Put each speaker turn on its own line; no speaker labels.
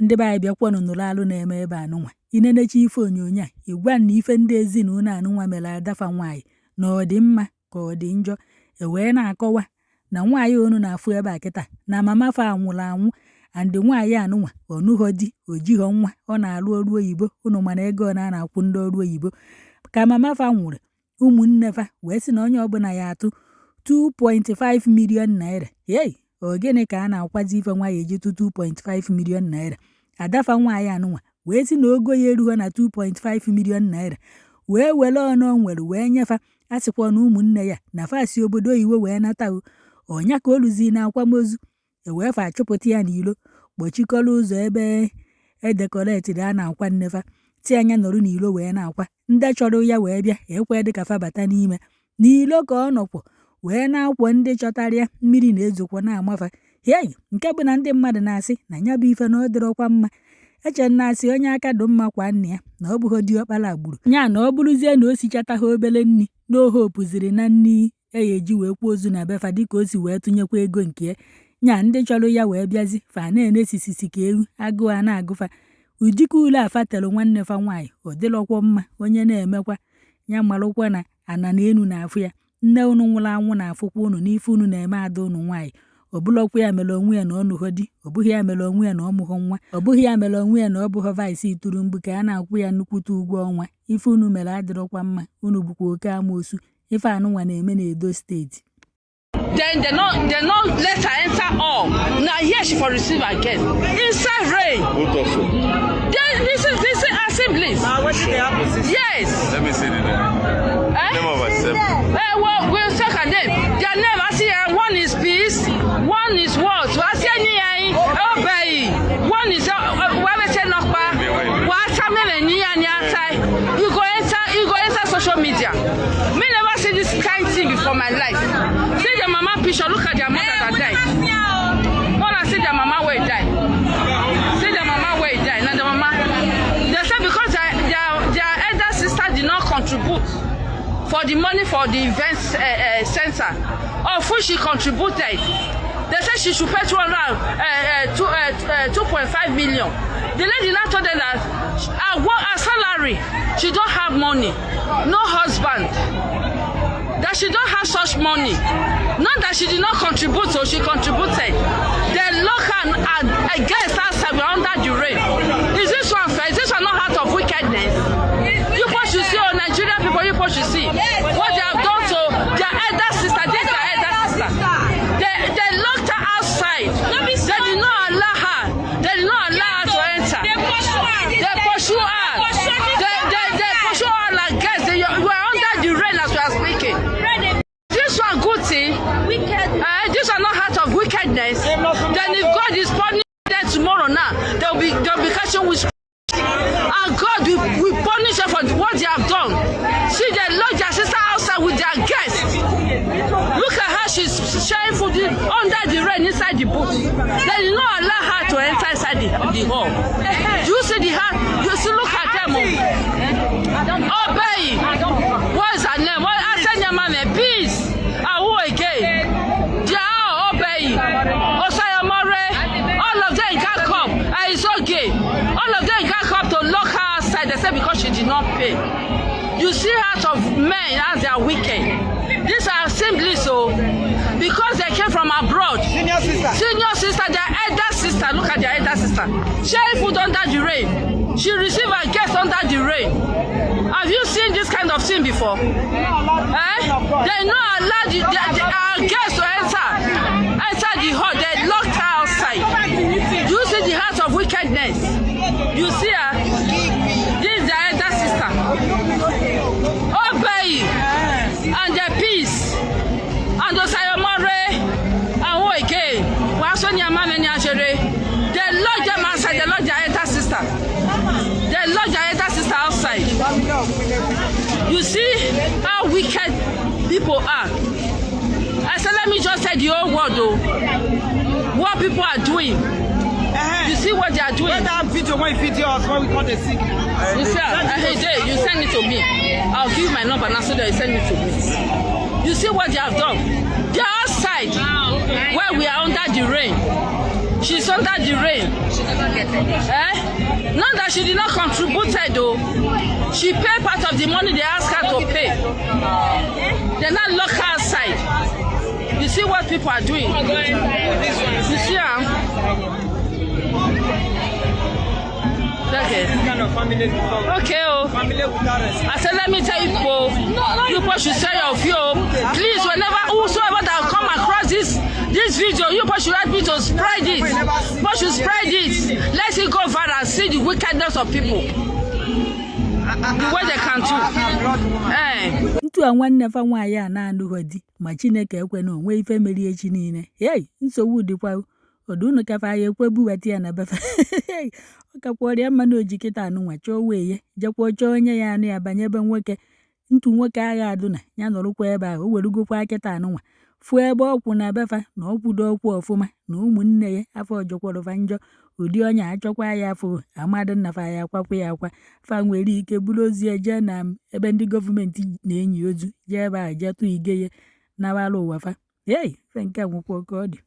ndị be anyị bịakwanụ nụrụ alụ na-eme ebe anụnwa inenechi ife onyonyo a ịgwa na ife ndị ezinụlọ anụnwa mere adafa nwaanyị na ọ dị mma ka ọ dị njọ wee na-akọwa na nwaanyị onu na-afụ ebe a kịta na mama fa anwụrụ anwụ andị nwaanyị anụnwa ọnụghọ di ojighọ nwa ọ na-alụ ọrụ oyibo unu mana ego ọ na-akwụ ndị ọrụ oyibo ka mama fa nwụrụ ụmụnne fa wee sị na onye ọbụla ya atụ 2.5 million naira ogene ka a na-akwazi ife nwaanyị ejitu 2.5 million naira adafa nwaanyị anụnwa wee sị na ogo ya erughọ na 2.5 million naira wee were ọnụ nwere wee nyefa asịkwa na ụmụnne ya na fasi obodo oyibo wee nata ọnya ka oluzi na akwamozu wee fa achụpụta ya n'ilo kpochikọrọ ụzọ ebe edekoretiri a na-akwa nnefa ti anya nọrụ n'ilo wee na-akwa ndị chọrọ ya wee bịa ekwe dịka fa bata n'ilo ka ọ nọkwọ wee na-akwọ ndị chọtara ya mmiri na-ezokwa na-amafa nke bụ na ndị mmadụ na-asị na ya bụ ife na ọ dịrọkwa mma eche na-asị onye aka dị mma kwa nna ya na ọ bụghị diọkpara agburu ya na ọ bụrụzie na o sichata ha obele nri na ohe opụziri na nri eji wee kwuo ozu na befa dịka o si wee tụnyekwa ego nke ya ndị chọrọ ya wee bịazi fa na-enesisisi ka ewu agụụ a na-agụfa udika ule afa tere nwanne fa nwaanyị ọ dịlọkwa mma onye na-emekwa ya marụkwa na ana na enu na-afụ ya nne unu nwụrụ anwụ na-afụkwa unu n'ife unu na-eme ada unu nwaanyị ọ bụlọkwa ya mere onwe ya na ọnụghọ di ọ bụghị ya mere onwe ya na ọmụghọ nwa ọ bụghị ya mere onwe ya na ọ bụghọ vaịsị ituru mgbu ka a na-akwụ ya nnukwute ụgwọ ọnwa ife unu mere adịrọkwa mma unu bụkwa oke amoosu ife anụnwa na-eme n'Edo steeti.
Then they not let her enter all. Now here she for receive again. Inside rain. This is assemblies.
What did they happen?
Yes.
Let me see the name. Name of assembly.
Well, we'll check her name. Their name, I see one is peace, one is what? I see any obey. One is you go enter social media. Me never see this kind of thing before my life. See their mama picture, look at their mother that died. When I see their mama where died. See their mama where died. Now the mama, they say because their elder sister did not contribute for the money for the event center, of which she contributed. They said she should pay 2.5 million. The lady now told them that her salary, she don't have money, no husband, that she don't have such money. Not that she did not contribute, so she contributed. They lock her against outside, we're under the rain. Is this one fair? Is this one not out of wickedness? You what you see, Nigerian people, you what you see. What they have done to their elder sister, this is their elder sister. They locked her outside. They did not allow her. They did not allow her to enter. They pursue her. They pursue her like guests. You are under the rain as we are speaking. This one good thing. This one not out of wickedness. Then if God is punishing them tomorrow now, they'll be catching with. And God will punish them for what they have done. See, they lock their sister outside with their guests. Look at her, she's sharing food under the rain inside the boat. They did not allow her to enter inside the hall. You see the her? You see, look at them. Obey. What is her name? I said your mama, peace. Who again? Yeah, obey. All of them can't come. It's okay. All of them can't come to lock her outside. They say because she did not pay. You see hearts of men as they are wicked. These are simply so because they came from abroad. Senior sister, their elder sister. Look at their elder sister. Sharing food under the rain. She received her guests under the rain. Have you seen this kind of thing before? They not allowed our guests to enter the hall. They locked her outside. You see the heart of wickedness. You see her. This is their elder sister. Obey and their peace and the sayomore and who again? They lock them outside. They lock their elder sister. They lock their elder sister outside. You see how wicked people are. I said, let me just say the whole word though. What people are doing. You see what they are doing.
When that video, when you video us, when we call the sick.
You see, you send it to me. I'll give you my number now so that you send it to me. You see what they have done. They are outside where we are under the rain. she's under the rain. She never get any. Not that she did not contribute though. She paid part of the money they asked her to pay. They not lock her outside. You see what people are doing? You see her? Okay. Okay, I said, let me tell you, people should say your view. Please, whosoever that come across this video, you should help me to spread it. You should spread it. Let it go viral and see the wickedness of people. The way they can do.
Ntu a nwanne fa nwaanyị a na-anụghị di ma Chineke ekwe na onwe ife meri echi niile. Nsogbu dịkwa odunu ka fa ya ekwe buweta ya na befa. Ọkakwọrịa mma na ojikịta anụnwa chọọ wee jekwa chọọ onye ya anụ ya banye ebe nwoke ntu nwoke agha adụna ya nọrụkwa ebe ahụ o werugokwa akịta anụnwa fụọ ebe ọkwụ na befa na ọkwụdo ọkwụ ọfụma na ụmụnne ya afọ ọjọkwọrọfa njọ ụdị onye achọkwa ya afọ amadụ nnafa ya akwakwa ya akwa fa nwere ike buru ozi eje na ebe ndị gọọmenti na-enyi ozu jee ebe ahụ jee tụ ige ya nawara ụwa fa fe nke nwekwa oke ọ dị